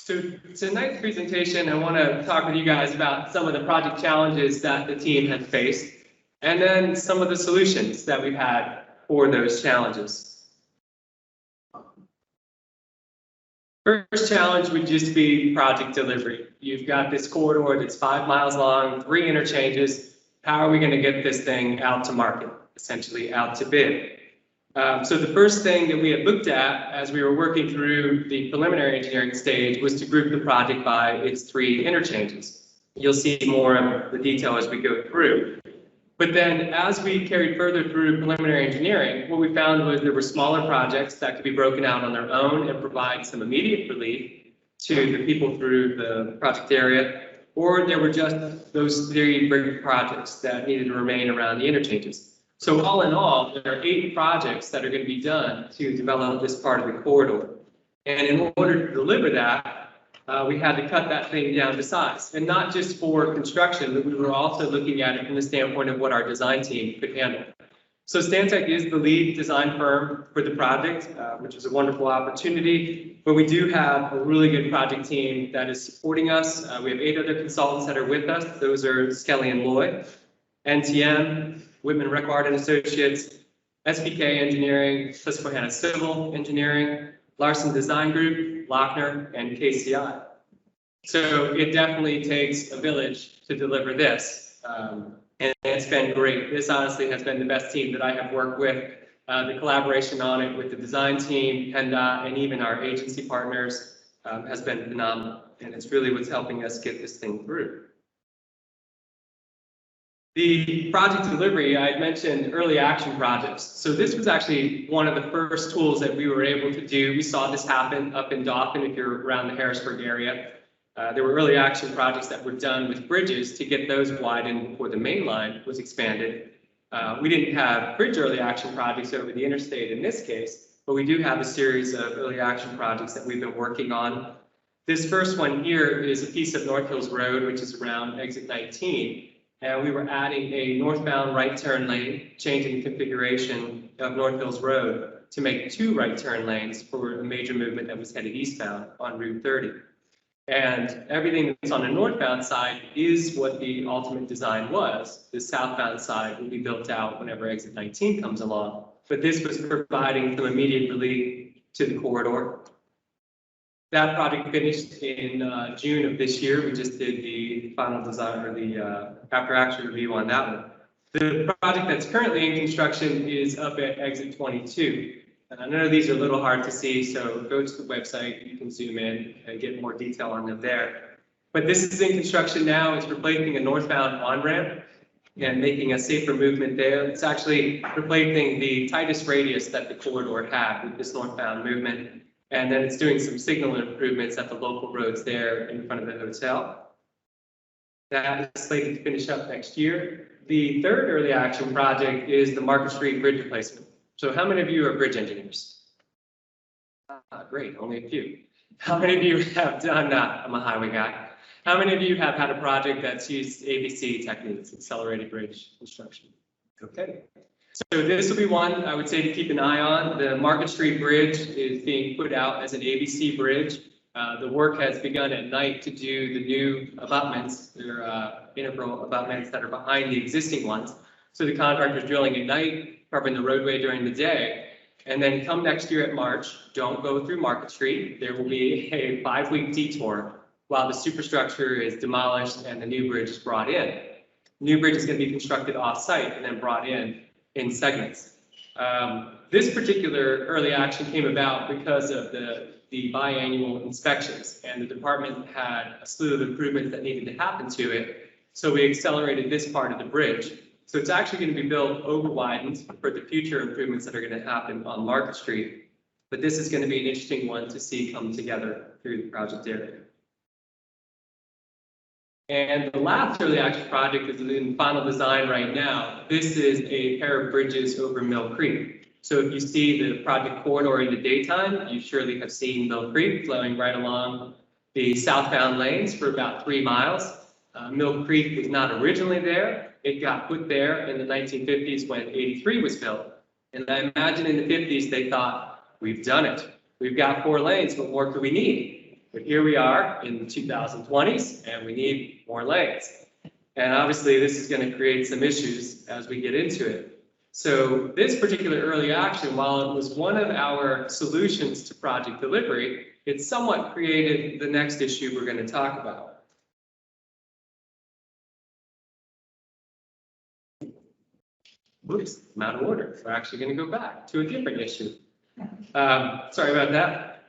So tonight's presentation, I want to talk with you guys about some of the project challenges that the team has faced, and then some of the solutions that we've had for those challenges. First challenge would just be project delivery. You've got this corridor that's 5 miles long, 3 interchanges. How are we going to get this thing out to market, essentially out to bid? So the first thing that we had looked at as we were working through the preliminary engineering stage was to group the project by its 3 interchanges. You'll see more of the detail as we go through. But then as we carried further through preliminary engineering, what we found was there were smaller projects that could be broken out on their own and provide some immediate relief to the people through the project area, or there were just those 3 big projects that needed to remain around the interchanges. So all in all, there are 8 projects that are going to be done to develop this part of the corridor. And in order to deliver that, we had to cut that thing down to size, and not just for construction, but we were also looking at it from the standpoint of what our design team could handle. So Stantec is the lead design firm for the project, which is a wonderful opportunity, but we do have a really good project team that is supporting us. We have 8 other consultants that are with us. Those are Skelly and Lloyd, NTM, Whitman Reckward and Associates, SPK Engineering, Susquehanna Civil Engineering, Larson Design Group, Lochner, and KCI. So it definitely takes a village to deliver this, and it's been great. This honestly has been the best team that I have worked with. The collaboration on it with the design team, PennDOT, and even our agency partners has been phenomenal, and it's really what's helping us get this thing through. The project delivery, I had mentioned early action projects. So this was actually one of the first tools that we were able to do. We saw this happen up in Dauphin, if you're around the Harrisburg area. There were early action projects that were done with bridges to get those widened before the main line was expanded. We didn't have bridge early action projects over the interstate in this case, but we do have a series of early action projects that we've been working on. This first one here is a piece of North Hills Road, which is around exit 19. And we were adding a northbound right turn lane, changing the configuration of North Hills Road to make 2 right turn lanes for a major movement that was headed eastbound on Route 30. And everything that's on the northbound side is what the ultimate design was. The southbound side will be built out whenever exit 19 comes along. But this was providing some immediate relief to the corridor. That project finished in June of this year. We just did the final design, or the after action review on that one. The project that's currently in construction is up at exit 22. And I know these are a little hard to see, so go to the website, you can zoom in and get more detail on them there. But this is in construction now. It's replacing a northbound on-ramp and making a safer movement there. It's actually replacing the tightest radius that the corridor had with this northbound movement. And then it's doing some signal improvements at the local roads there in front of the hotel. That is slated to finish up next year. The third early action project is the Market Street Bridge replacement. So how many of you are bridge engineers? Great, only a few. How many of you have done, I'm a highway guy. How many of you have had a project that's used ABC techniques, accelerated bridge construction? Okay. So this will be one I would say to keep an eye on. The Market Street Bridge is being put out as an ABC bridge. The work has begun at night to do the new abutments. They're integral abutments that are behind the existing ones. So the contractor's drilling at night, covering the roadway during the day. And then come next year at March, don't go through Market Street. There will be a 5-week detour while the superstructure is demolished and the new bridge is brought in. New bridge is going to be constructed off-site and then brought in segments. This particular early action came about because of the biannual inspections, and the department had a slew of improvements that needed to happen to it. So we accelerated this part of the bridge. So it's actually going to be built over widened for the future improvements that are going to happen on Market Street. But this is going to be an interesting one to see come together through the project area. And the last early action project is in final design right now. This is a pair of bridges over Mill Creek. So if you see the project corridor in the daytime, you surely have seen Mill Creek flowing right along the southbound lanes for about 3 miles. Mill Creek was not originally there. It got put there in the 1950s when 83 was built. And I imagine in the 50s they thought, we've done it. We've got 4 lanes, what more could we need? But here we are in the 2020s, and we need more lanes. And obviously, this is going to create some issues as we get into it. So this particular early action, while it was one of our solutions to project delivery, it somewhat created the next issue we're going to talk about. Oops, I'm out of order. We're actually going to go back to a different issue. Sorry about that.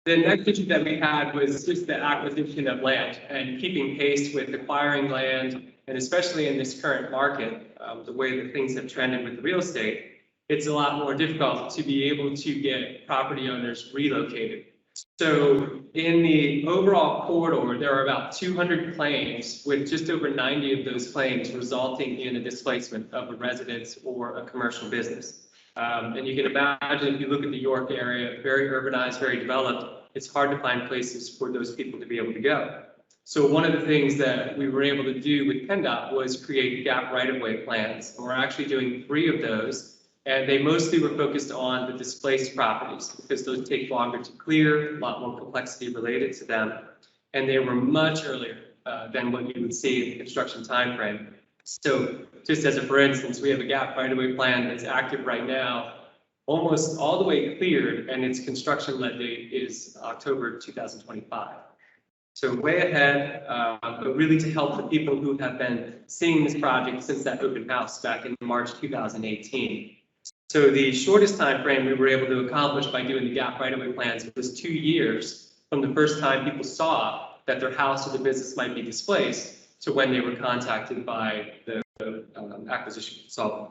The next issue that we had was just the acquisition of land and keeping pace with acquiring land, and especially in this current market, the way that things have trended with real estate, it's a lot more difficult to be able to get property owners relocated. So in the overall corridor, there are about 200 claims, with just over 90 of those claims resulting in a displacement of a residence or a commercial business. And you can imagine, if you look at the York area, very urbanized, very developed, it's hard to find places for those people to be able to go. So one of the things that we were able to do with PennDOT was create gap right-of-way plans. And we're actually doing 3 of those. And they mostly were focused on the displaced properties because those take longer to clear, a lot more complexity related to them. And they were much earlier than what you would see in the construction timeframe. So just as a for instance, we have a gap right-of-way plan that's active right now, almost all the way cleared, and its construction lead date is October 2025. So way ahead, but really to help the people who have been seeing this project since that open house back in March 2018. So the shortest time frame we were able to accomplish by doing the gap right-of-way plans was 2 years from the first time people saw that their house or the business might be displaced to when they were contacted by the acquisition consultant.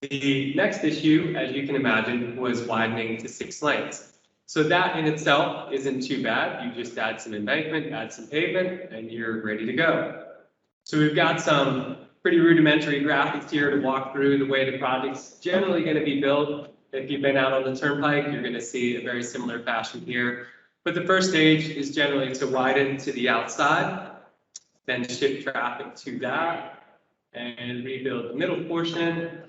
The next issue, as you can imagine, was widening to 6 lanes. So that in itself isn't too bad. You just add some embankment, add some pavement, and you're ready to go. So we've got some pretty rudimentary graphics here to walk through the way the project's generally going to be built. If you've been out on the turnpike, you're going to see a very similar fashion here. But the first stage is generally to widen to the outside, then shift traffic to that, and rebuild the middle portion,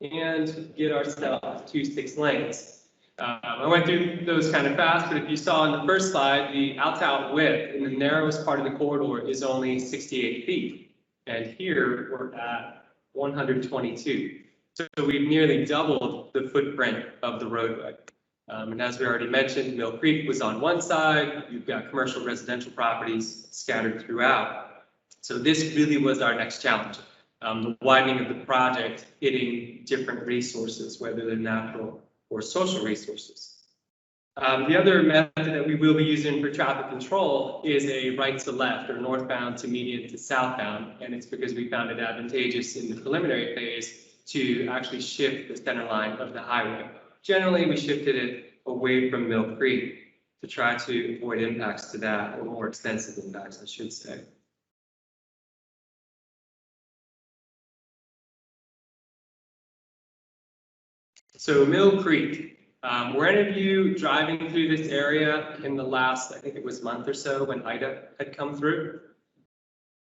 and get ourselves to 6 lanes. I went through those kind of fast, but if you saw in the first slide, the out-to-out width in the narrowest part of the corridor is only 68 feet. And here we're at 122. So we've nearly doubled the footprint of the roadway. And as we already mentioned, Mill Creek was on one side. You've got commercial residential properties scattered throughout. So this really was our next challenge. The widening of the project hitting different resources, whether they're natural or social resources. The other method that we will be using for traffic control is a right to left or northbound to median to southbound. And it's because we found it advantageous in the preliminary phase to actually shift the center line of the highway. Generally, we shifted it away from Mill Creek to try to avoid impacts to that, or more extensive impacts, I should say. So Mill Creek, were any of you driving through this area in the last, I think it was month or so, when Ida had come through?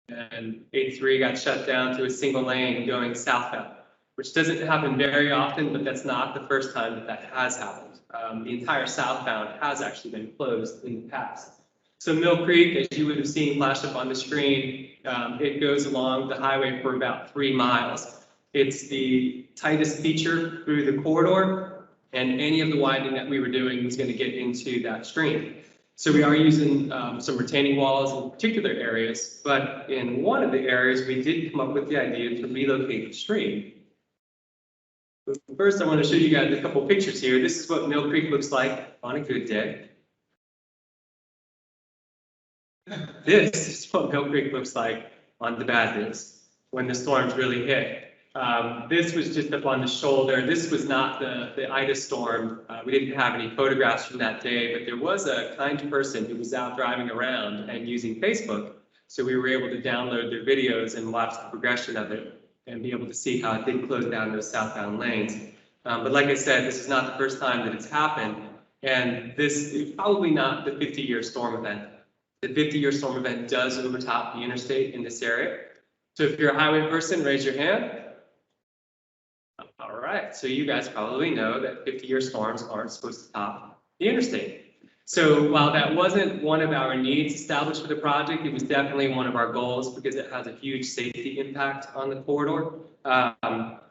And 83 got shut down to a single lane going southbound, which doesn't happen very often, but that's not the first time that that has happened. The entire southbound has actually been closed in the past. So Mill Creek, as you would have seen flash up on the screen, it goes along the highway for about 3 miles. It's the tightest feature through the corridor, and any of the widening that we were doing was going to get into that stream. So we are using some retaining walls in particular areas, but in one of the areas, we did come up with the idea to relocate the stream. But first, I want to show you guys a couple pictures here. This is what Mill Creek looks like on a good day. This is what Mill Creek looks like on the bad days, when the storms really hit. This was just up on the shoulder. This was not the Ida storm. We didn't have any photographs from that day, but there was a kind person who was out driving around and using Facebook. So we were able to download their videos and watch the progression of it and be able to see how it did close down those southbound lanes. But like I said, this is not the first time that it's happened. And this is probably not the 50-year storm event. The 50-year storm event does overtop the interstate in this area. So if you're a highway person, raise your hand. All right, so you guys probably know that 50-year storms aren't supposed to top the interstate. So while that wasn't one of our needs established for the project, it was definitely one of our goals because it has a huge safety impact on the corridor.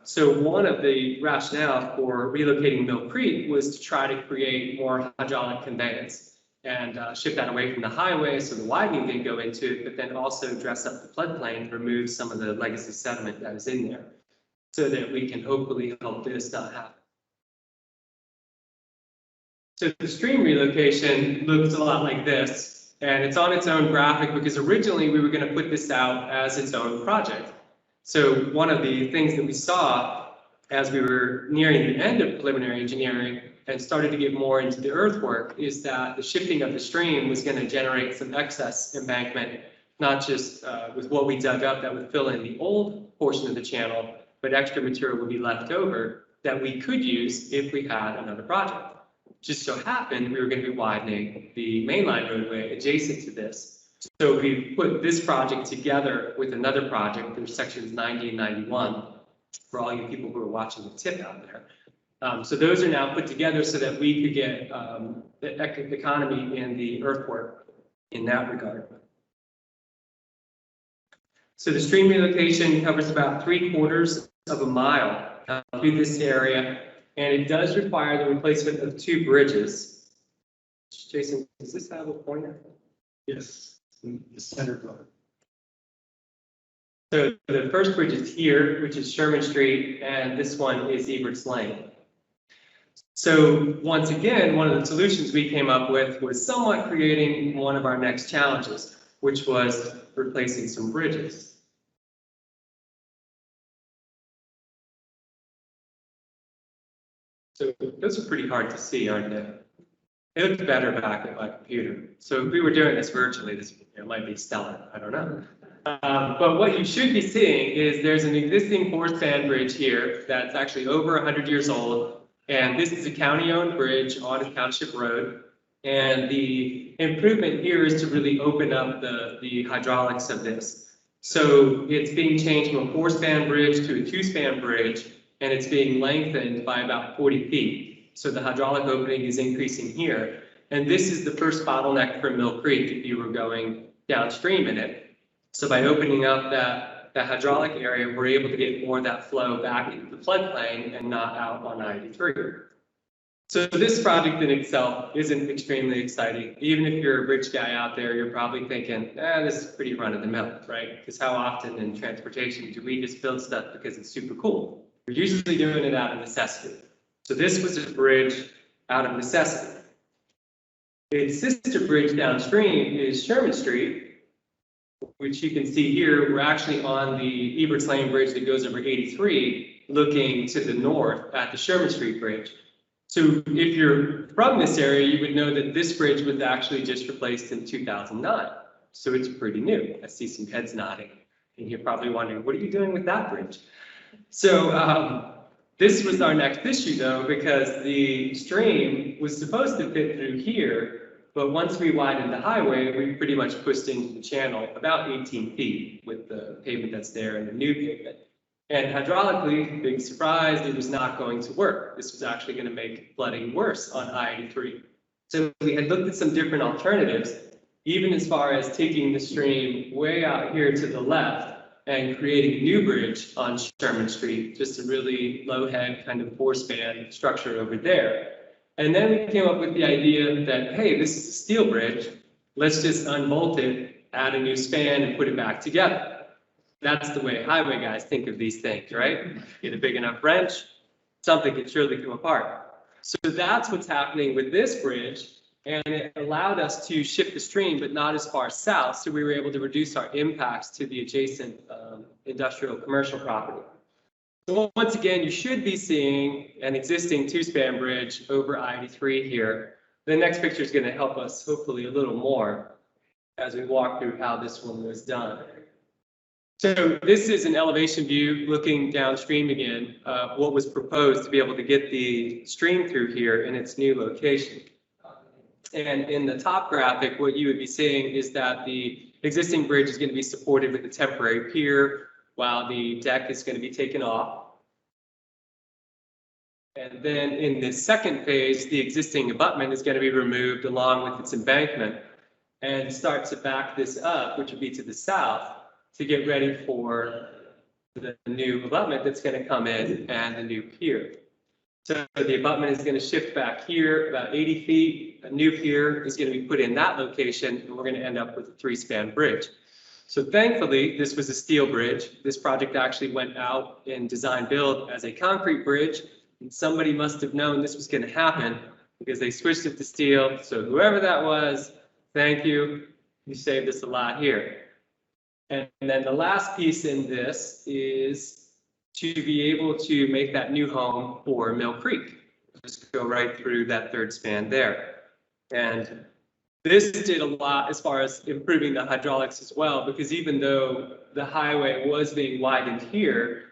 So one of the rationale for relocating Mill Creek was to try to create more hydraulic conveyance and shift that away from the highway so the widening didn't go into it, but then also dress up the floodplain and remove some of the legacy sediment that is in there so that we can hopefully help this not happen. So the stream relocation looks a lot like this, and it's on its own graphic because originally we were going to put this out as its own project. So one of the things that we saw as we were nearing the end of preliminary engineering and started to get more into the earthwork is that the shifting of the stream was going to generate some excess embankment, not just with what we dug up that would fill in the old portion of the channel, but extra material would be left over that we could use if we had another project. Just so happened we were going to be widening the mainline roadway adjacent to this. So we put this project together with another project. There's sections 90 and 91 for all you people who are watching the tip out there. So those are now put together so that we could get the economy in the earthwork in that regard. So the stream relocation covers about 3/4 of a mile through this area. And it does require the replacement of 2 bridges. Jason, does this have a pointer? Yes, the center part. So the first bridge is here, which is Sherman Street, and this one is Eberts Lane. So once again, one of the solutions we came up with was somewhat creating one of our next challenges, which was replacing some bridges. So those are pretty hard to see, aren't they? It looked better back at my computer. So if we were doing this virtually, this might be stellar. I don't know. But what you should be seeing is there's an existing 4-span bridge here that's actually over 100 years old. And this is a county-owned bridge on a township road. And the improvement here is to really open up the hydraulics of this. So it's being changed from a 4-span bridge to a 2-span bridge. And it's being lengthened by about 40 feet. So the hydraulic opening is increasing here. And this is the first bottleneck for Mill Creek if you were going downstream in it. So by opening up that hydraulic area, we're able to get more of that flow back into the floodplain and not out on I-83. So this project in itself isn't extremely exciting. Even if you're a bridge guy out there, you're probably thinking, this is pretty run-of-the-mill, right? Because how often in transportation do we just build stuff because it's super cool? We're usually doing it out of necessity. So this was a bridge out of necessity. Its sister bridge downstream is Sherman Street, which you can see here. We're actually on the Eberts Lane Bridge that goes over 83, looking to the north at the Sherman Street Bridge. So if you're from this area, you would know that this bridge was actually just replaced in 2009. So it's pretty new. I see some heads nodding. And you're probably wondering, what are you doing with that bridge? So this was our next issue, though, because the stream was supposed to fit through here, but once we widened the highway, we pretty much pushed into the channel about 18 feet with the pavement that's there and the new pavement. And hydraulically, big surprise, it was not going to work. This was actually going to make flooding worse on I-83. So we had looked at some different alternatives, even as far as taking the stream way out here to the left and creating a new bridge on Sherman Street, just a really low-head kind of 4-span structure over there. And then we came up with the idea that, hey, this is a steel bridge. Let's just unbolt it, add a new span, and put it back together. That's the way highway guys think of these things, right? Get a big enough wrench, something can surely come apart. So that's what's happening with this bridge. And it allowed us to shift the stream, but not as far south. So we were able to reduce our impacts to the adjacent industrial commercial property. So once again, you should be seeing an existing 2-span bridge over I-83 here. The next picture is going to help us hopefully a little more as we walk through how this one was done. So this is an elevation view looking downstream again, what was proposed to be able to get the stream through here in its new location. And in the top graphic, what you would be seeing is that the existing bridge is going to be supported with a temporary pier while the deck is going to be taken off. And then in the second phase, the existing abutment is going to be removed along with its embankment and start to back this up, which would be to the south, to get ready for the new abutment that's going to come in and the new pier. So the abutment is going to shift back here about 80 feet. A new pier is going to be put in that location, and we're going to end up with a 3-span bridge. So thankfully, this was a steel bridge. This project actually went out in design build as a concrete bridge, and somebody must have known this was going to happen because they switched it to steel. So whoever that was, thank you. You saved us a lot here. And then the last piece in this is to be able to make that new home for Mill Creek. Just go right through that 3rd span there. And this did a lot as far as improving the hydraulics as well, because even though the highway was being widened here,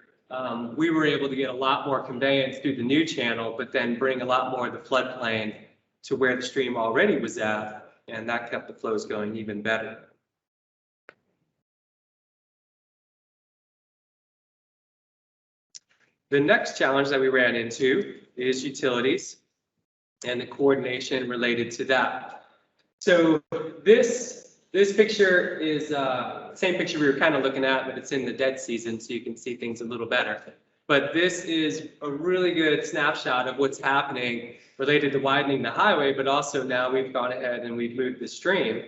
we were able to get a lot more conveyance through the new channel, but then bring a lot more of the floodplain to where the stream already was at, and that kept the flows going even better. The next challenge that we ran into is utilities and the coordination related to that. So this picture is same picture we were kind of looking at, but it's in the dead season, so you can see things a little better. But this is a really good snapshot of what's happening related to widening the highway, but also now we've gone ahead and we've moved the stream.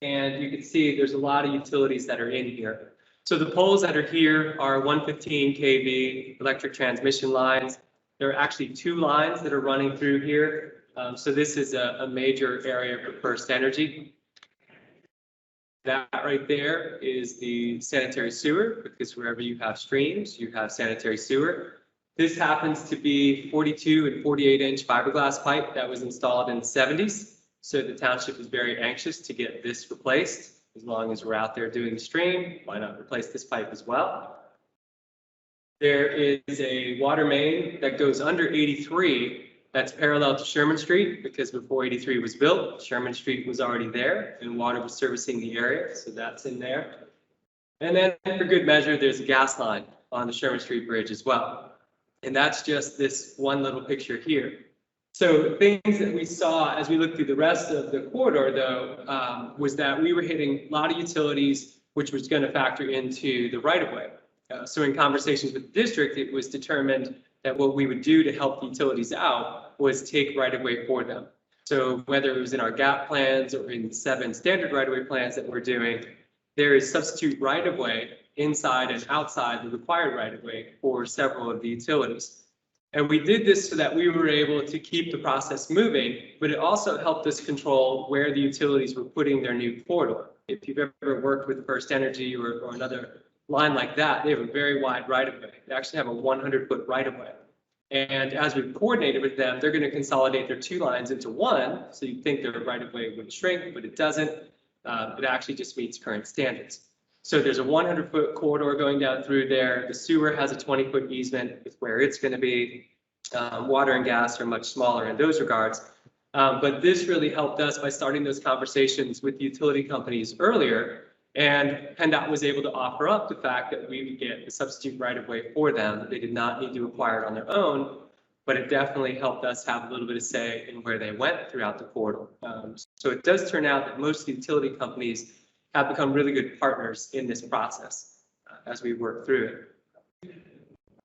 And you can see there's a lot of utilities that are in here. So the poles that are here are 115 kV electric transmission lines. There are actually 2 lines that are running through here. So this is a major area for First Energy. That right there is the sanitary sewer, because wherever you have streams, you have sanitary sewer. This happens to be 42 and 48-inch fiberglass pipe that was installed in the 70s. So the township is very anxious to get this replaced. As long as we're out there doing the stream, why not replace this pipe as well? There is a water main that goes under 83 that's parallel to Sherman Street, because before 83 was built, Sherman Street was already there and water was servicing the area, so that's in there. And then for good measure, there's a gas line on the Sherman Street Bridge as well. And that's just this one little picture here. So things that we saw as we looked through the rest of the corridor, though, was that we were hitting a lot of utilities, which was going to factor into the right-of-way. So in conversations with the district, it was determined that what we would do to help the utilities out was take right-of-way for them. So whether it was in our gap plans or in the 7 standard right-of-way plans that we're doing, there is substitute right-of-way inside and outside the required right-of-way for several of the utilities. And we did this so that we were able to keep the process moving, but it also helped us control where the utilities were putting their new corridor. If you've ever worked with First Energy or another line like that, they have a very wide right-of-way. They actually have a 100-foot right-of-way. And as we've coordinated with them, they're going to consolidate their 2 lines into one. So you'd think their right-of-way would shrink, but it doesn't. It actually just meets current standards. So there's a 100-foot corridor going down through there. The sewer has a 20-foot easement with where it's going to be. Water and gas are much smaller in those regards. But this really helped us by starting those conversations with the utility companies earlier. And PennDOT was able to offer up the fact that we would get the substitute right-of-way for them. They did not need to acquire it on their own, but it definitely helped us have a little bit of say in where they went throughout the corridor. So it does turn out that most of the utility companies have become really good partners in this process as we work through it.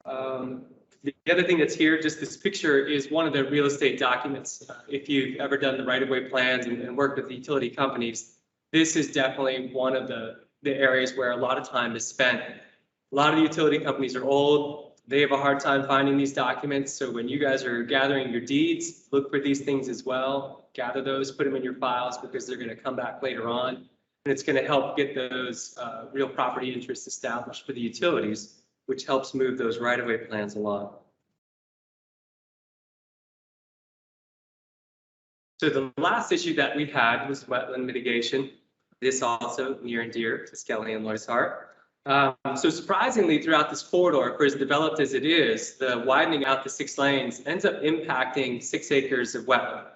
The other thing that's here, just this picture, is one of the real estate documents. If you've ever done the right-of-way plans and worked with the utility companies, this is definitely one of the areas where a lot of time is spent. A lot of the utility companies are old. They have a hard time finding these documents. So when you guys are gathering your deeds, look for these things as well. Gather those, put them in your files, because they're going to come back later on. And it's going to help get those real property interests established for the utilities, which helps move those right-of-way plans along. So the last issue that we had was wetland mitigation. This also near and dear to Skelly and Loy's heart. So surprisingly, throughout this corridor, for as developed as it is, the widening out the 6 lanes ends up impacting 6 acres of wetland.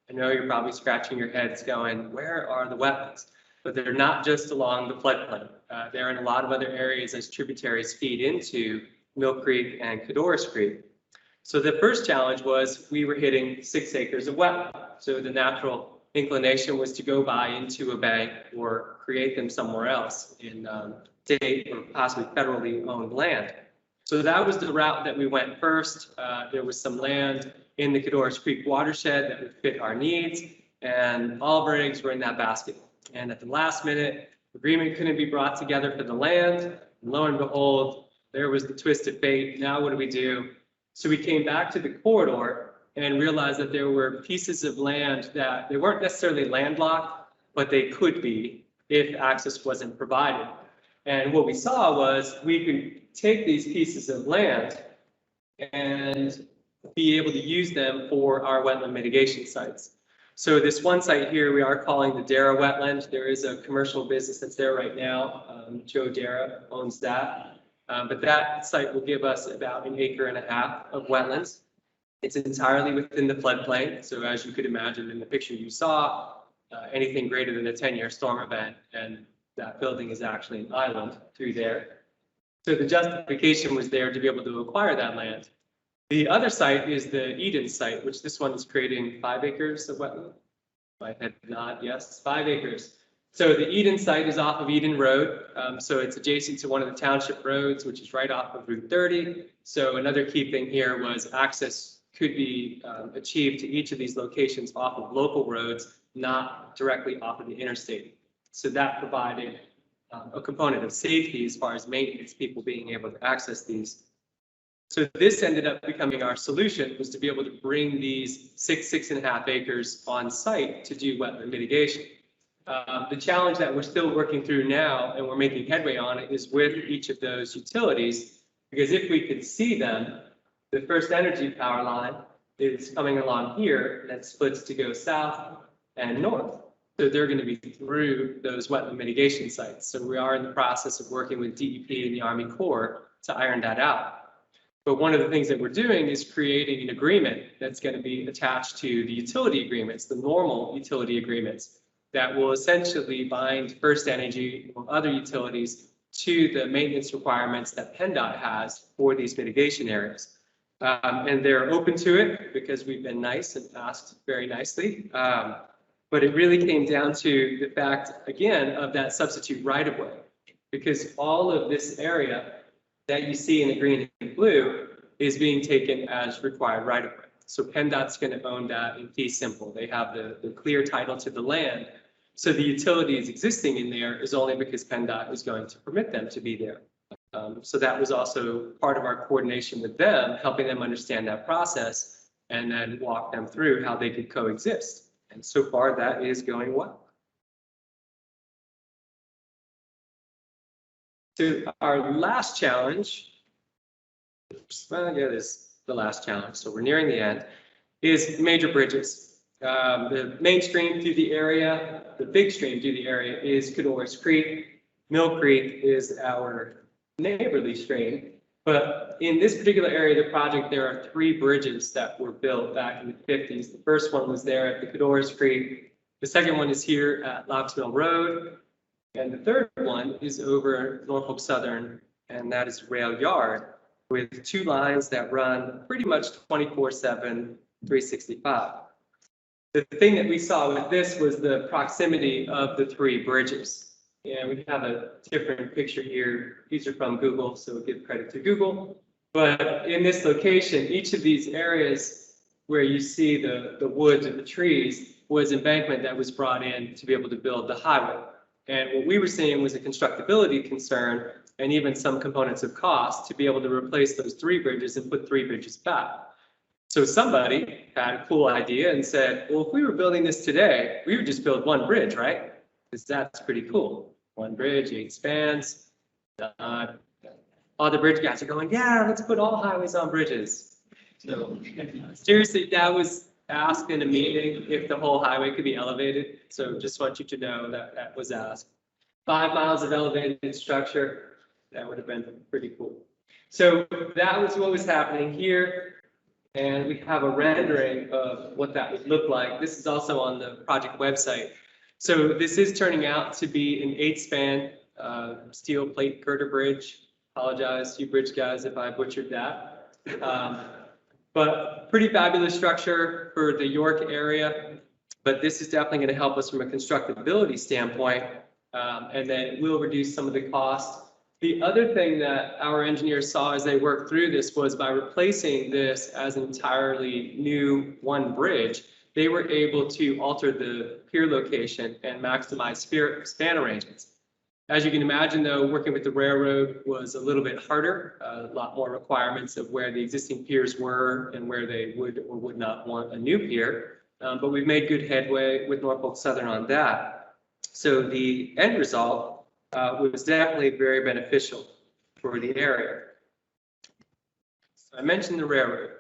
I know you're probably scratching your heads going, where are the wetlands? But they're not just along the floodplain. They're in a lot of other areas as tributaries feed into Mill Creek and Cadorus Creek. So the first challenge was we were hitting 6 acres of wetland. So the natural inclination was to go buy into a bank or create them somewhere else in state or possibly federally owned land. So that was the route that we went first. There was some land in the Cadorus Creek watershed that would fit our needs, and all of our eggs were in that basket. And at the last minute, agreement couldn't be brought together for the land. And lo and behold, there was the twist of fate. Now what do we do? So we came back to the corridor and realized that there were pieces of land that they weren't necessarily landlocked, but they could be if access wasn't provided. And what we saw was we could take these pieces of land and be able to use them for our wetland mitigation sites. So this one site here, we are calling the Dara Wetland. There is a commercial business that's there right now. Joe Dara owns that. But that site will give us about 1.5 acres of wetlands. It's entirely within the floodplain. So as you could imagine in the picture you saw, anything greater than a 10-year storm event, and that building is actually an island through there. So the justification was there to be able to acquire that land. The other site is the Eden site, which this one is creating 5 acres of wetland. My head nod, yes, 5 acres. So the Eden site is off of Eden Road. So it's adjacent to one of the township roads, which is right off of Route 30. So another key thing here was access could be achieved to each of these locations off of local roads, not directly off of the interstate. So that provided a component of safety as far as maintenance, people being able to access these. So this ended up becoming our solution, was to be able to bring these 6.5 acres on site to do wetland mitigation. The challenge that we're still working through now, and we're making headway on it, is with each of those utilities, because if we could see them, the First Energy power line is coming along here that splits to go south and north. So they're going to be through those wetland mitigation sites. So we are in the process of working with DEP and the Army Corps to iron that out. But one of the things that we're doing is creating an agreement that's going to be attached to the utility agreements, the normal utility agreements, that will essentially bind First Energy or other utilities to the maintenance requirements that PennDOT has for these mitigation areas. And they're open to it because we've been nice and asked very nicely. But it really came down to the fact, again, of that substitute right-of-way, because all of this area that you see in the green and blue is being taken as required right-of-way. So PennDOT's going to own that in fee simple. They have the clear title to the land. So the utilities existing in there is only because PennDOT is going to permit them to be there. So that was also part of our coordination with them, helping them understand that process and then walk them through how they could coexist. And so far that is going well. So our last challenge, well, yeah, this is the last challenge, so we're nearing the end, is major bridges. The main stream through the area, the big stream through the area is Cadorus Creek. Mill Creek is our neighborly stream. But in this particular area of the project, there are 3 bridges that were built back in the 50s. The first one was there at the Cadorus Creek. The second one is here at Locks Mill Road. And the third one is over Norfolk Southern, and that is Rail Yard, with 2 lines that run pretty much 24/7, 365. The thing that we saw with this was the proximity of the 3 bridges. And we have a different picture here. These are from Google, so give credit to Google. But in this location, each of these areas where you see the woods and the trees was embankment that was brought in to be able to build the highway. And what we were seeing was a constructability concern and even some components of cost to be able to replace those 3 bridges and put 3 bridges back. So somebody had a cool idea and said, well, if we were building this today, we would just build 1 bridge, right? Because that's pretty cool. 1 bridge, 8 spans. All the bridge guys are going, yeah, let's put all highways on bridges. So seriously, that was asked in a meeting if the whole highway could be elevated. So just want you to know that that was asked. 5 miles of elevated structure, that would have been pretty cool. So that was what was happening here. And we have a rendering of what that would look like. This is also on the project website. So this is turning out to be an 8-span steel plate girder bridge. Apologize to you bridge guys if I butchered that. But pretty fabulous structure for the York area. But this is definitely going to help us from a constructability standpoint. And then it will reduce some of the cost. The other thing that our engineers saw as they worked through this was by replacing this as an entirely new one bridge, they were able to alter the pier location and maximize span arrangements. As you can imagine, though, working with the railroad was a little bit harder, a lot more requirements of where the existing piers were and where they would or would not want a new pier. But we've made good headway with Norfolk Southern on that. So the end result was definitely very beneficial for the area. So I mentioned the railroad.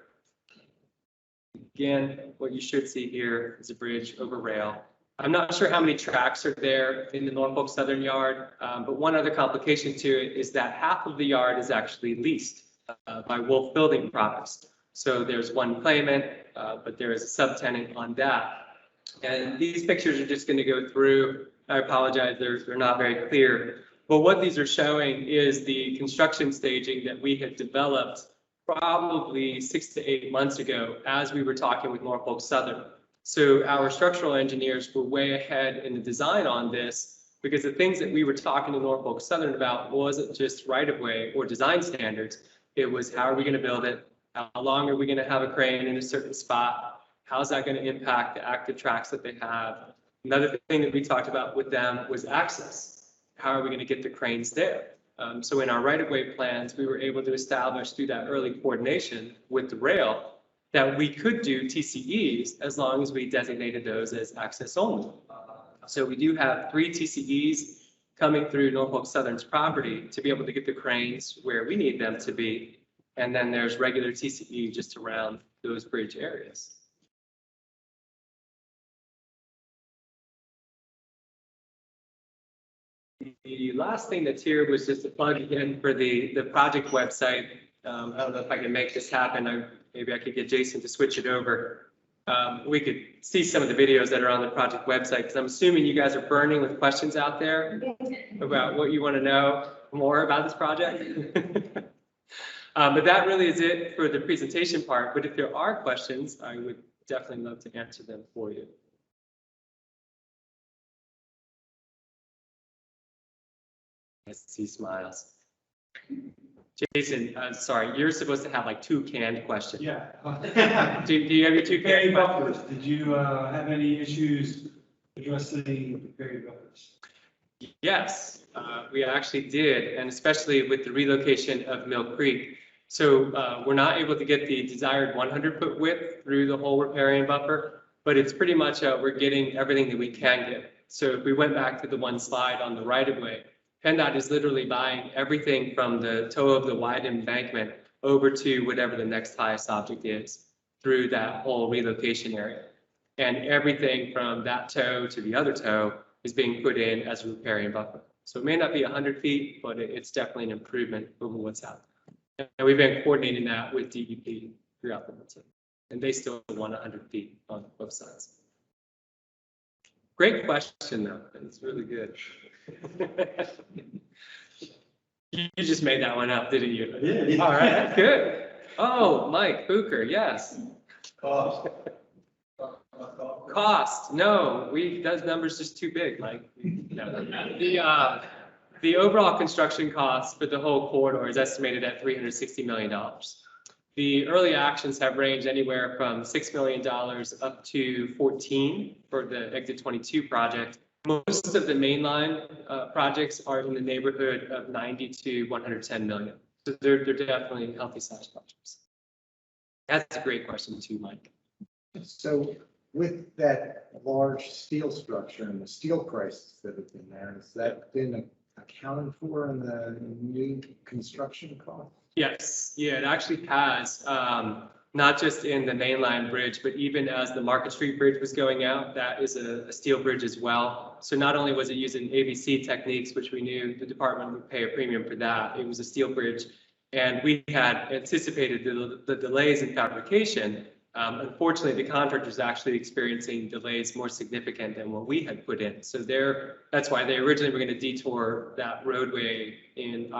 Again, what you should see here is a bridge over rail. I'm not sure how many tracks are there in the Norfolk Southern yard, but one other complication to it is that half of the yard is actually leased by Wolf Building Products. So there's one claimant, but there is a subtenant on that. And these pictures are just going to go through. I apologize, they're not very clear. But what these are showing is the construction staging that we had developed probably 6 to 8 months ago as we were talking with Norfolk Southern. So our structural engineers were way ahead in the design on this because the things that we were talking to Norfolk Southern about wasn't just right-of-way or design standards. It was how are we going to build it? How long are we going to have a crane in a certain spot? How's that going to impact the active tracks that they have? Another thing that we talked about with them was access. How are we going to get the cranes there? So in our right-of-way plans, we were able to establish through that early coordination with the rail that we could do TCEs as long as we designated those as access only. So we do have 3 TCEs coming through Norfolk Southern's property to be able to get the cranes where we need them to be. And then there's regular TCE just around those bridge areas. The last thing that's here was just a plug in for the project website. I don't know if I can make this happen. Maybe I could get Jason to switch it over. We could see some of the videos that are on the project website because I'm assuming you guys are burning with questions out there about what you want to know more about this project. But that really is it for the presentation part. But if there are questions, I would definitely love to answer them for you. I see smiles. Jason, sorry, you're supposed to have like 2 canned questions. Yeah. Do you have your 2 Prairie canned buffers, did you have any issues addressing the prairie buffers? Yes, we actually did, and especially with the relocation of Mill Creek. So we're not able to get the desired 100-foot width through the whole riparian buffer, but it's pretty much we're getting everything that we can get. So if we went back to the one slide on the right-of-way, PennDOT is literally buying everything from the toe of the wide embankment over to whatever the next highest object is through that whole relocation area. And everything from that toe to the other toe is being put in as a riparian buffer. So it may not be 100 feet, but it's definitely an improvement over what's out there. And we've been coordinating that with DEP throughout the winter. And they still want 100 feet on both sides. Great question, though. It's really good. You just made that one up, didn't you? Yeah. All right, that's good. Oh, Mike Booker, yes. Cost. Cost, no, those numbers just too big, Mike. No. The overall construction cost for the whole corridor is estimated at $360 million. The early actions have ranged anywhere from $6 million up to 14 for the Exit 22 project. Most of the mainline projects are in the neighborhood of 90 to 110 million. So they're definitely healthy sized projects. That's a great question too, Mike. So with that large steel structure and the steel prices that have been there, has that been accounted for in the new construction cost? Yes, yeah, it actually has. Not just in the mainline bridge, but even as the Market Street Bridge was going out, that is a steel bridge as well. So not only was it using ABC techniques, which we knew the department would pay a premium for that, it was a steel bridge. And we had anticipated the delays in fabrication. Unfortunately, the contractor is actually experiencing delays more significant than what we had put in. So that's why they originally were going to detour that roadway in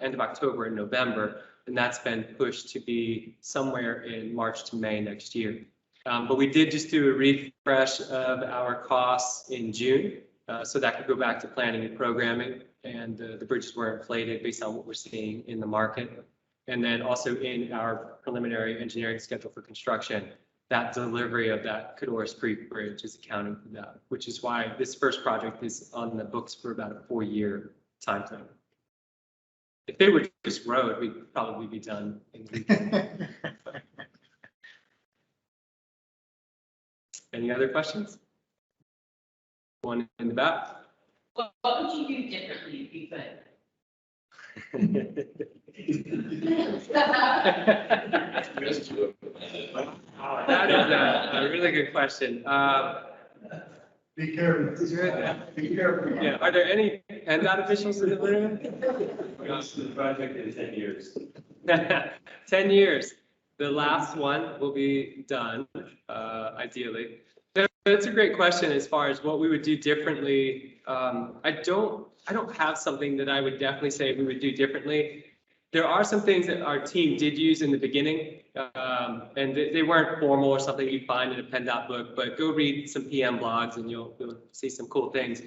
end of October and November. and that's been pushed to be somewhere in March to May next year. But we did just do a refresh of our costs in June, so that could go back to planning and programming, and the bridges were inflated based on what we're seeing in the market. And then also in our preliminary engineering schedule for construction, that delivery of that Cadorus Creek Bridge is accounting for that, which is why this first project is on the books for about a 4-year timeframe. If they were just road, we'd probably be done in a week. Any other questions? One in the back. What would you do differently if you could? That is a really good question. Be careful. Be careful. Yeah, are there any handout officials in the room? What's the project in 10 years? 10 years. The last one will be done, ideally. That's a great question as far as what we would do differently. I don't have something that I would definitely say we would do differently. There are some things that our team did use in the beginning, and they weren't formal or something you'd find in a PennDOT book, but go read some PM blogs and you'll see some cool things.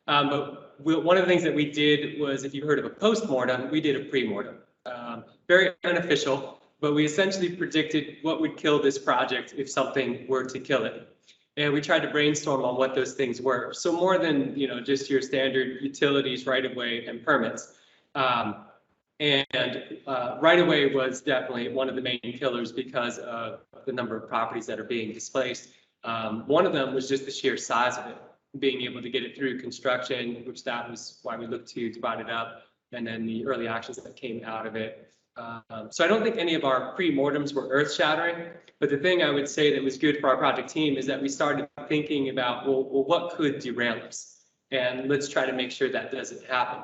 But one of the things that we did was, if you've heard of a postmortem, we did a premortem. Very unofficial, but we essentially predicted what would kill this project if something were to kill it. And we tried to brainstorm on what those things were. So more than, just your standard utilities, right-of-way, and permits. Right-of-way was definitely one of the main killers because of the number of properties that are being displaced. One of them was just the sheer size of it, being able to get it through construction, which that was why we looked to divide it up, and then the early actions that came out of it. So I don't think any of our pre-mortems were earth-shattering, but the thing I would say that was good for our project team is that we started thinking about, well, what could derail us? And let's try to make sure that doesn't happen.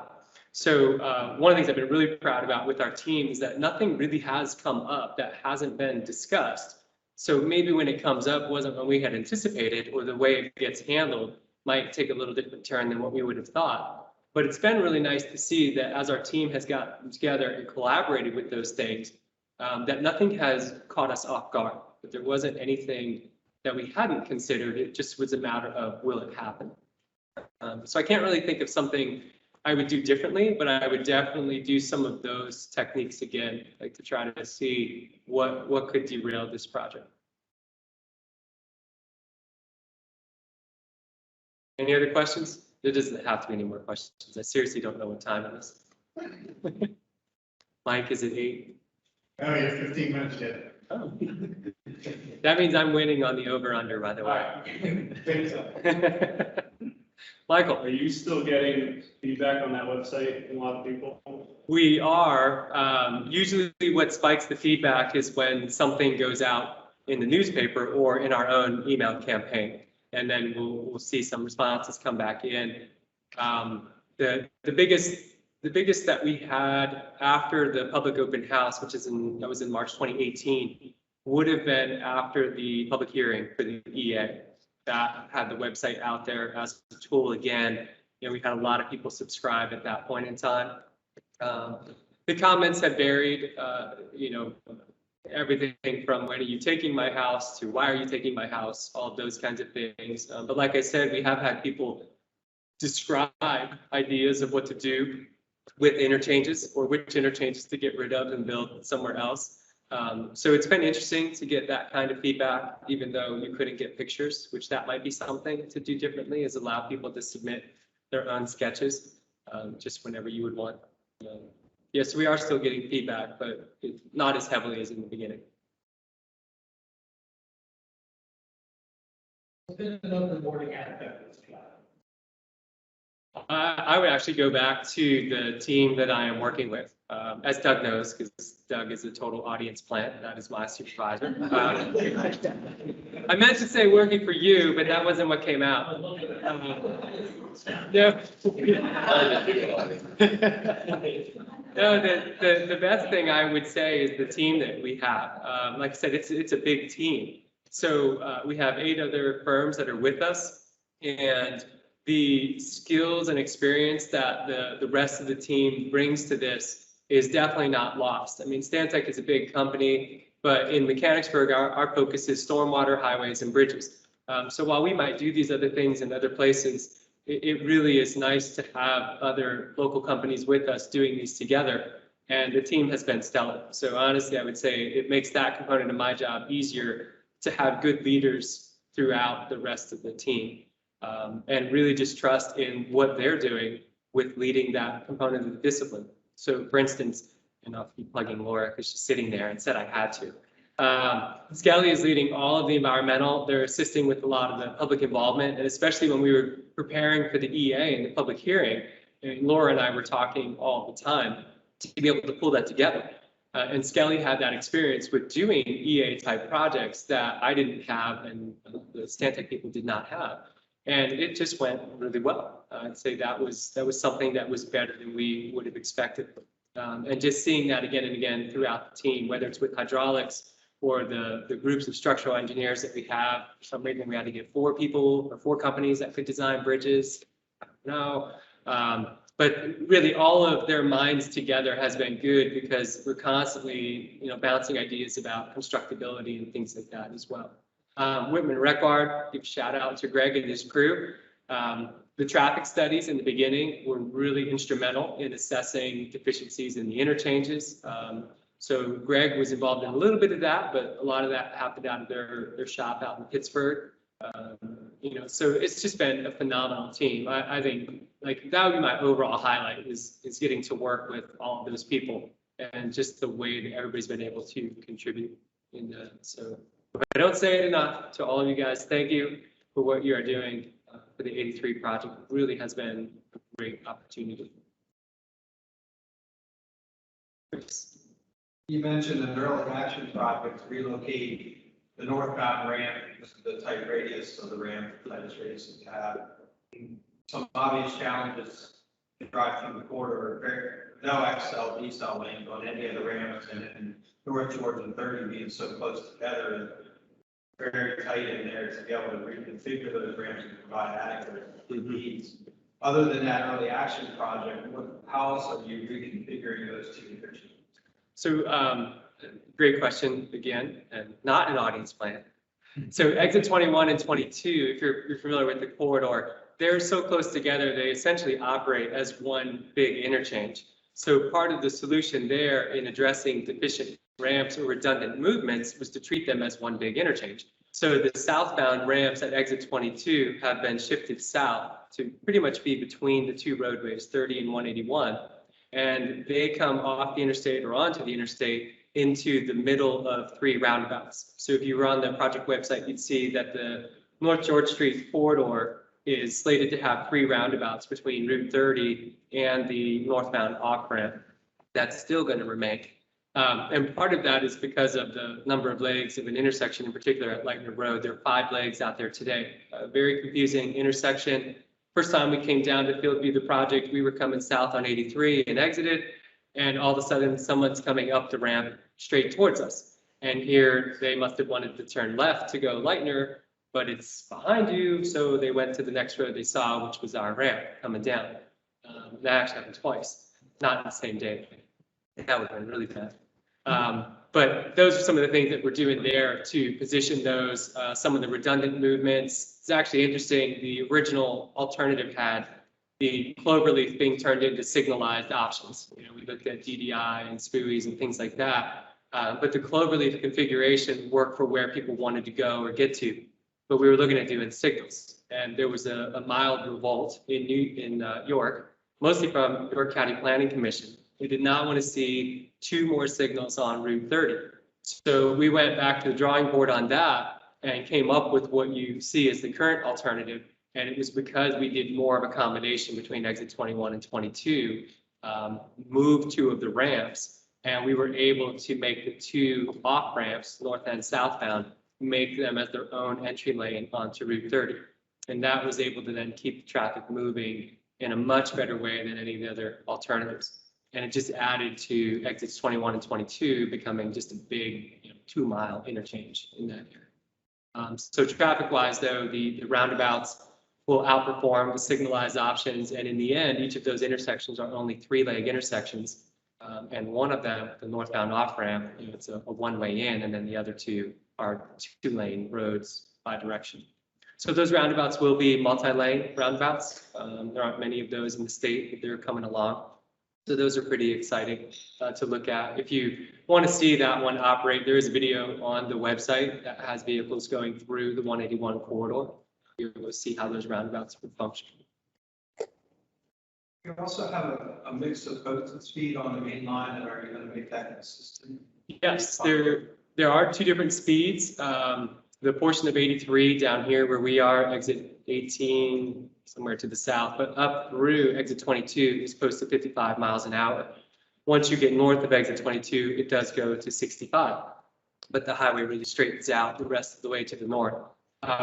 So one of the things I've been really proud about with our team is that nothing really has come up that hasn't been discussed. So maybe when it comes up wasn't what we had anticipated, or the way it gets handled might take a little different turn than what we would have thought. But it's been really nice to see that as our team has gotten together and collaborated with those things, that nothing has caught us off guard, that there wasn't anything that we hadn't considered. It just was a matter of, will it happen? So I can't really think of something I would do differently, but I would definitely do some of those techniques again, like to try to see what could derail this project. Any other questions? There doesn't have to be any more questions. I seriously don't know what time it is. Mike, is it 8? Oh, you have 15 minutes yet. Oh. That means I'm winning on the over-under, by the way. Michael. Are you still getting feedback on that website from a lot of people? We are. Usually what spikes the feedback is when something goes out in the newspaper or in our own email campaign. And then we'll see some responses come back in. The biggest that we had after the public open house, which was in March 2018, would have been after the public hearing for the EA. That had the website out there as a tool again. We had a lot of people subscribe at that point in time. The comments have varied, everything from when are you taking my house to why are you taking my house, all of those kinds of things. But like I said, we have had people describe ideas of what to do with interchanges or which interchanges to get rid of and build somewhere else. So it's been interesting to get that kind of feedback, even though you couldn't get pictures, which that might be something to do differently, is allow people to submit their own sketches just whenever you would want. Yes, we are still getting feedback, but not as heavily as in the beginning. I would actually go back to the team that I am working with, as Doug knows, because Doug is a total audience plant. That is my supervisor. I meant to say working for you, but that wasn't what came out. No. No, the best thing I would say is the team that we have. Like I said, it's a big team. So we have 8 other firms that are with us, and the skills and experience that the rest of the team brings to this is definitely not lost. I mean, Stantec is a big company, but in Mechanicsburg, our focus is stormwater, highways, and bridges. So while we might do these other things in other places, it really is nice to have other local companies with us doing these together. And the team has been stellar. So honestly, I would say it makes that component of my job easier to have good leaders throughout the rest of the team. And really just trust in what they're doing with leading that component of the discipline. So for instance, and I'll keep plugging Laura because she's sitting there and said I had to. Skelly is leading all of the environmental. They're assisting with a lot of the public involvement, and especially when we were preparing for the EA and the public hearing, and Laura and I were talking all the time to be able to pull that together. And Skelly had that experience with doing EA type projects that I didn't have and the Stantec people did not have. And it just went really well. I'd say that was something that was better than we would have expected. And just seeing that again and again throughout the team, whether it's with hydraulics or the groups of structural engineers that we have. For some reason, we had to get 4 people or 4 companies that could design bridges. I don't know. But really all of their minds together has been good because we're constantly, bouncing ideas about constructability and things like that as well. Whitman Reckard, give a shout out to Greg and his crew. The traffic studies in the beginning were really instrumental in assessing deficiencies in the interchanges. So Greg was involved in a little bit of that, but a lot of that happened out of their shop out in Pittsburgh. So it's just been a phenomenal team. I think like that would be my overall highlight is getting to work with all of those people and just the way that everybody's been able to contribute in that. So if I don't say it enough to all of you guys, thank you for what you are doing for the 83 project. It really has been a great opportunity. Thanks. You mentioned an early action project to relocate the northbound ramp, the tight radius of the ramp, the tightest radius that you have. Some obvious challenges to drive through the corridor, no XL, decel lanes on any of the ramps, and North Georgia and 30 being so close together, very tight in there to be able to reconfigure those ramps and provide adequate needs. Other than that early action project, how else are you reconfiguring those two intersections? So great question again, and not an audience plan. So exit 21 and 22, if you're familiar with the corridor, they're so close together, they essentially operate as one big interchange. So part of the solution there in addressing deficient ramps or redundant movements was to treat them as one big interchange. So the southbound ramps at exit 22 have been shifted south to pretty much be between the 2 roadways, 30 and 181. And they come off the interstate or onto the interstate into the middle of 3 roundabouts. So if you were on the project website, you'd see that the North George Street corridor is slated to have 3 roundabouts between Route 30 and the northbound off-ramp. That's still going to remain. And part of that is because of the number of legs of an intersection, in particular at Lightner Road. There are 5 legs out there today. A very confusing intersection. First time we came down to field view the project, we were coming south on 83 and exited, and all of a sudden someone's coming up the ramp straight towards us. And here they must have wanted to turn left to go Lightner, but it's behind you. So they went to the next road they saw, which was our ramp coming down. That actually happened twice, not in the same day. That would have been really bad. But those are some of the things that we're doing there to position those, some of the redundant movements. It's actually interesting. The original alternative had the cloverleaf being turned into signalized options. We looked at DDI and SPUIs and things like that. But the cloverleaf configuration worked for where people wanted to go or get to. But we were looking at doing signals. And there was a mild revolt in York, mostly from York County Planning Commission. We did not want to see 2 more signals on Route 30. So we went back to the drawing board on that and came up with what you see as the current alternative. And it was because we did more of a combination between exit 21 and 22, moved 2 of the ramps, and we were able to make the 2 off ramps, north and southbound, make them as their own entry lane onto Route 30. And that was able to then keep the traffic moving in a much better way than any of the other alternatives. And it just added to exits 21 and 22 becoming just a big 2-mile interchange in that area. So traffic-wise, though, the roundabouts will outperform the signalized options. And in the end, each of those intersections are only 3-leg intersections. And one of them, the northbound off-ramp, it's a one-way in, and then the other two are two-lane roads by direction. So those roundabouts will be multi-lane roundabouts. There aren't many of those in the state, but they're coming along. So those are pretty exciting to look at. If you want to see that one operate, there is a video on the website that has vehicles going through the 181 corridor. You're able to see how those roundabouts would function. You also have a mix of boats and speed on the main line, and are you going to make that consistent? Yes, there are two different speeds. The portion of 83 down here where we are, exit 18, somewhere to the south, but up through exit 22 is posted 55 miles an hour. Once you get north of exit 22, it does go to 65, but the highway really straightens out the rest of the way to the north.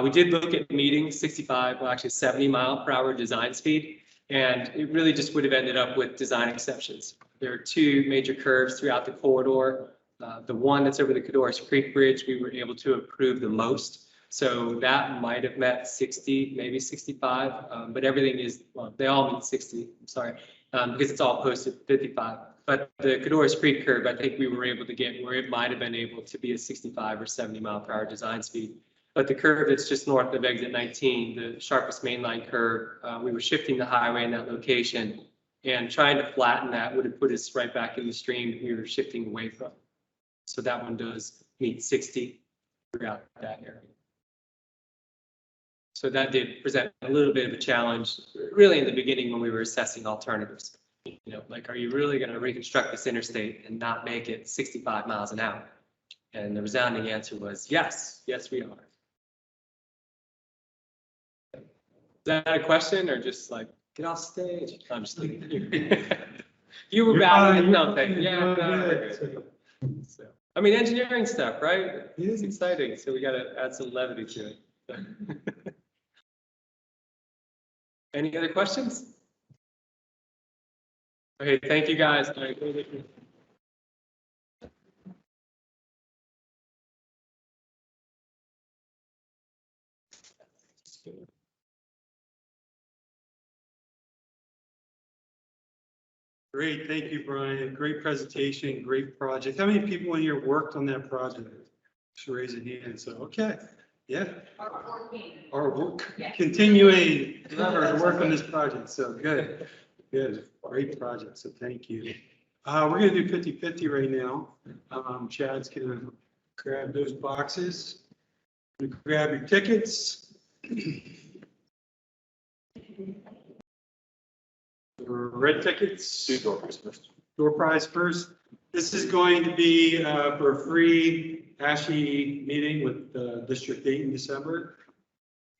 We did look at meeting 65, well, actually 70 mile per hour design speed, and it really just would have ended up with design exceptions. There are two major curves throughout the corridor. The one that's over the Cadorus Creek Bridge, we were able to approve the most. So that might have met 60, maybe 65, but everything is, well, they all meet 60, I'm sorry, because it's all posted 55. But the Cadorus Creek curve, I think we were able to get where it might have been able to be a 65 or 70 mile per hour design speed. But the curve that's just north of exit 19, the sharpest mainline curve, we were shifting the highway in that location, and trying to flatten that would have put us right back in the stream we were shifting away from. So that one does meet 60 throughout that area. So that did present a little bit of a challenge, really in the beginning when we were assessing alternatives. You know, like, are you really going to reconstruct this interstate and not make it 65 miles an hour? And the resounding answer was yes, yes, we are. Is that a question or just like, get off stage? I'm just kidding. You were battling something. Yeah, no, we're good. So, I mean, engineering stuff, right? It's exciting. So we got to add some levity to it. Any other questions? Okay, thank you guys. Great, thank you, Brian. Great presentation, great project. How many people in here worked on that project? Just raise a hand. So, okay, yeah. Or work, Yeah. continuing forever to work on this project. So good, good, great project. So thank you. We're gonna do 50-50 right now. Chad's gonna grab those boxes. Grab your tickets. Red tickets. Do door prize first. Door prize first. This is going to be for a free ASHI meeting with District 8 in December.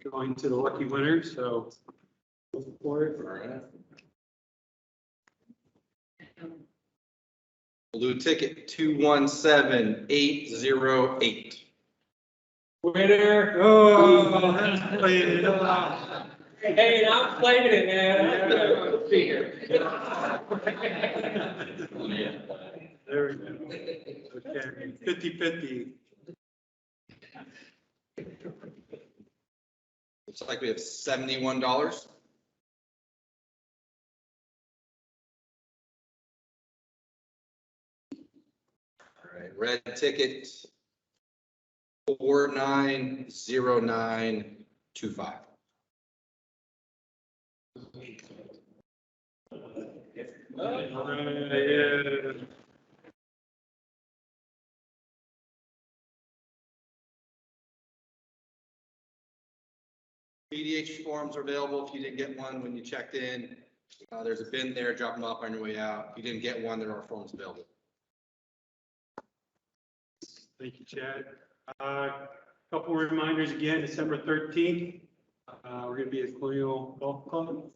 Going to the lucky winner, so look for it. Blue ticket 217808. Winner. Oh, that's played. Hey, I'm claiming it, man. There we go. Okay, 50-50. Looks like we have $71. All right, red ticket 490925. Yeah. PDH forms are available if you didn't get one when you checked in. There's a bin there, drop them off on your way out. If you didn't get one, there are forms available. Thank you, Chad. Couple reminders again, December 13th. We're going to be at Colonial Golf Club.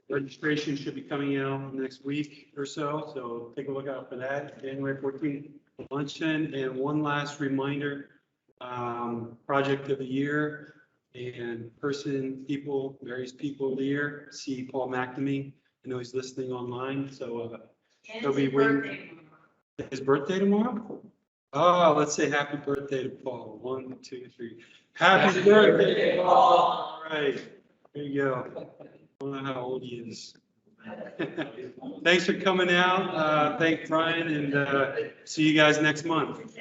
Registration should be coming out next week or so take a look out for that. January 14th luncheon. And one last reminder, project of the year and various people of the year. See Paul McNamee. I know he's listening online, so he'll be waiting. His birthday tomorrow? Oh, let's say happy birthday to Paul. 1, 2, 3. Happy birthday, Paul. All right, there you go. I don't know how old he is. Thanks for coming out. Thank Brian and see you guys next month.